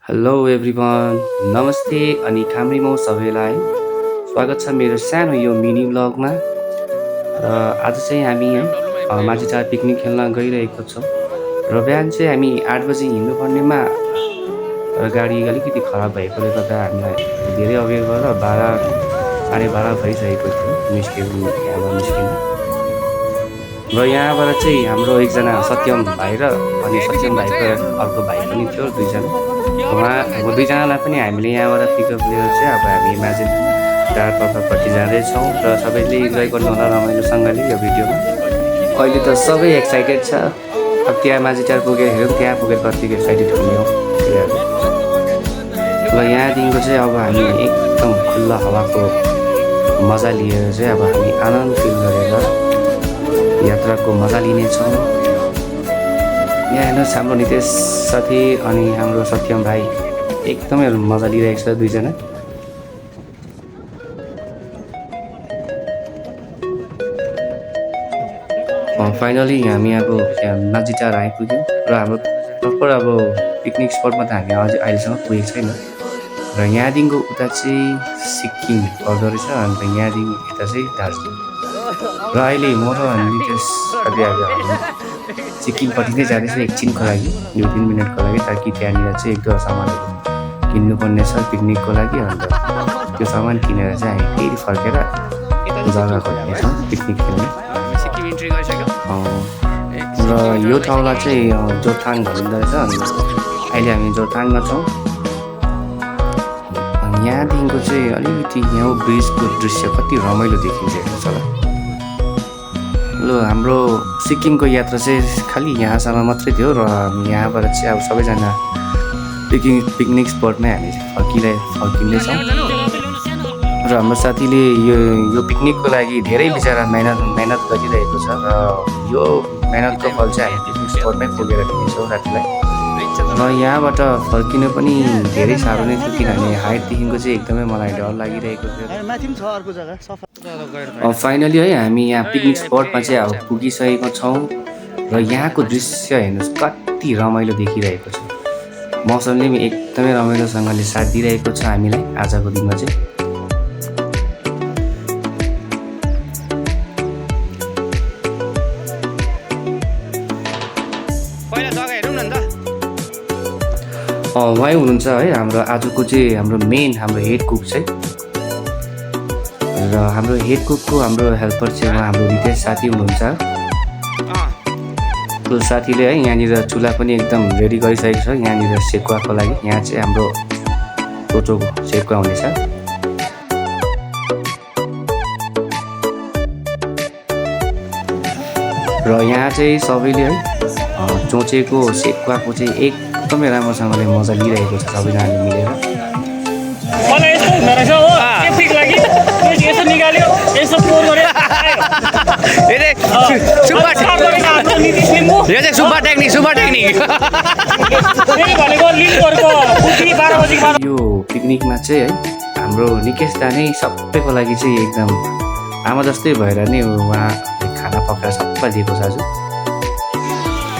Hello everyone, नमस्ते अनि खाम्रीमो सबैलाई स्वागत छ मेरो सानो यो मिनी ब्लगमा। र आज चाहिँ हामी है माझीटार पिकनिक खेल्न गइरहेको छौँ। र बिहान चाहिँ हामी 8 बजी हिँड्नुपर्नेमा तर गाडी अलिकति खराब भएकोले गर्दा हामीलाई धेरै अबेर गरेर 12 साढे 12 भइसकेको थियो यहाँबाट निस्किन। र यहाँबाट चाहिँ हाम्रो एकजना सत्यम भाइ र अनि सत्यम भाइको अर्को भाइ पनि थियो, दुईजना। अब दुईजनालाई पनि हामीले यहाँबाट पिकअप लिएर चाहिँ अब हामी माझी टार तर्फपट्टि जाँदैछौँ र सबैले इन्जोय गर्नु होला रमाइलोसँगले यो भिडियोमा। अहिले त सबै एक्साइटेड छ। अब त्यहाँ माझी टार पुगेर हेरौँ, त्यहाँ पुगेर कति एक्साइटेड हुने हो। र यहाँदेखिको चाहिँ अब हामी एकदम खुल्ला हावाको मजा लिएर चाहिँ अब हामी आनन्द फिल गरेर यात्राको मजा लिनेछौँ। यहाँ हेर्नुहोस्, हाम्रो नितेश साथी अनि हाम्रो सत्यम भाइ एकदमै मजा लिइरहेको छ दुईजना। फाइनली हामी अब यहाँ माझी टार आइपुग्यौँ र हाम्रो प्रपर अब पिकनिक स्पटमा त हामी अझै अहिलेसम्म पुगेको छैन। र यहाँदेखिको उता चाहिँ सिक्किम पर्दो रहेछ, अन्त यहाँदेखि यता चाहिँ दार्जिलिङ। र अहिले म र नितेश साथी सिक्किमपट्टि नै जाँदैछ एकछिनको लागि, 2-3 मिनटको लागि, ताकि त्यहाँनिर चाहिँ एक दुईवटा सामानहरू किन्नुपर्ने छ पिकनिकको लागि। अन्त त्यो सामान किनेर चाहिँ हामी फेरि फर्केर जग्गा खोज्नेछौँ पिकनिक खेल्ने। र यो ठाउँलाई चाहिँ जोरथाङ भनिँदो रहेछ। अन्त अहिले हामी जोरथाङमा छौँ। अनि यहाँदेखिको चाहिँ अलिकति यहाँ ब्रिजको दृश्य कति रमाइलो देखिन्छ हेर्नुहोस् होला। ल हाम्रो सिक्किमको यात्रा चाहिँ खालि यहाँसम्म मात्रै थियो र हामी यहाँबाट चाहिँ अब सबैजना पिकनिक स्पटमै हामी फर्किँदैछौँ। र हाम्रो साथीले यो पिकनिकको लागि धेरै बिचरा मेहनत गरिरहेको छ र यो मेहनतको फल चाहिँ हामी पिकनिक स्पटमै पुगेर दिनेछौँ रातिलाई। र यहाँबाट फर्किनु पनि धेरै साह्रो नै थियो, किनभने हाइटदेखिको चाहिँ एकदमै मलाई डर लागिरहेको थियो। फाइनली है हामी यहाँ पिकनिक स्पटमा चाहिँ अब पुगिसकेको छौँ। र यहाँको दृश्य हेर्नुहोस् कति रमाइलो देखिरहेको छ। मौसमले पनि एकदमै रमाइलोसँगले साथ दिइरहेको छ हामीलाई आजको दिनमा चाहिँ। उहाँ हुनुहुन्छ है हाम्रो आजको चाहिँ हाम्रो हेड कुक चाहिँ। र हाम्रो हेड कुकको हाम्रो हेल्पर चाहिँ उहाँ हाम्रो नितेश साथी हुनुहुन्छ। त्यो साथीले है यहाँनिर चुल्हा पनि एकदम रेडी गरिसकेको छ यहाँनिर सेकुवाको लागि। यहाँ चाहिँ हाम्रो टोटोको सेकुवा हुनेछ। र यहाँ चाहिँ सबैले है चोचेको सेकुवाको चाहिँ एकदमै राम्रोसँगले मजा लिइरहेको छ सबैजनाले मिलेर। यो पिकनिकमा चाहिँ है हाम्रो निकेश दा नै सबैको लागि चाहिँ एकदम आमा जस्तै भएर नै उहाँ खाना पकाएर सबैलाई दिएको छ। आज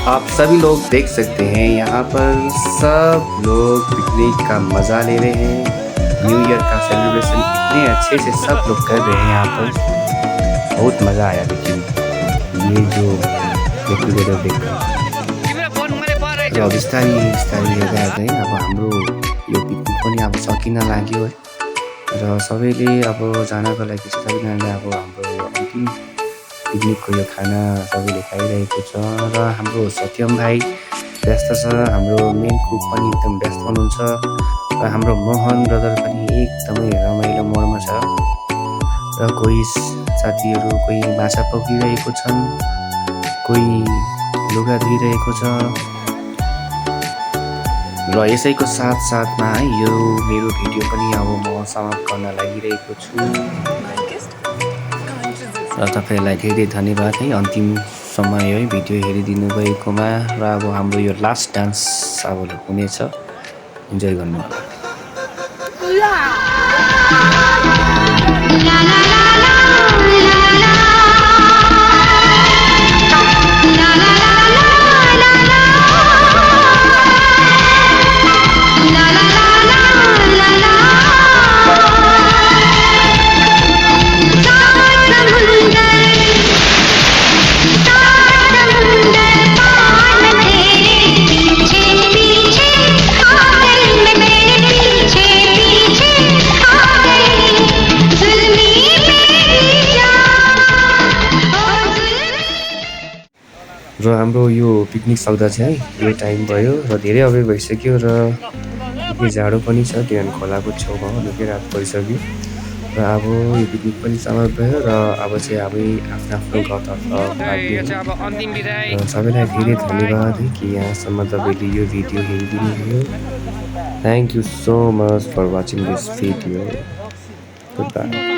आप सभी लोग देख सकते हैं यहाँ पर सब लोग पिकनिक का मज़ा ले रहे हैं। न्यू ईयर का सेलिब्रेशन इतने अच्छे से सब लोग कर रहे हैं यहाँ पर। बहुत मज़ा आया देखिए ये जो गेट टुगेदर देखकर। अब बिस्तारी हेर्दै अब हाम्रो यो पिकनिक पनि अब सकिन लाग्यो है। र सबैले अब जानको लागि चाहिँ सबैजनाले अब हाम्रो अन्तिम पिकनिकको यो खाना सबैले खाइरहेको छ। र हाम्रो सत्यम भाइ व्यस्त छ, हाम्रो मेन कुक पनि एकदम व्यस्त हुनुहुन्छ। र हाम्रो मोहन ब्रदर पनि एकदमै रमाइलो मोडमा छ। र कोही साथीहरू कोही माछा पक्रिरहेको छन्, कोही लुगा धुइरहेको छ। र यसैको साथमा है यो मेरो भिडियो पनि अब म समाप्त गर्न लागिरहेको छु। र तपाईँहरूलाई धेरै धन्यवाद है अन्तिम समय है भिडियो हेरिदिनु भएकोमा। र अब हाम्रो यो लास्ट डान्स अब हुनेछ, इन्जोय गर्नु होला। La la हाम्रो यो पिकनिक सक्दा चाहिँ है यो टाइम भयो र धेरै अबेर भइसक्यो र निकै जाडो पनि छ किनभने खोलाको छेउमा हो निकै रात परिसक्यो र अब यो पिकनिक पनि समाप्त भयो र अब चाहिँ हामी आफ्नो आफ्नो घरतर्फ लाग्ने हो। र सबैलाई धेरै धन्यवाद है कि यहाँसम्म तपाईँले यो भिडियो हेरिदिनु भयो। Thank you so much for watching this video. Good by.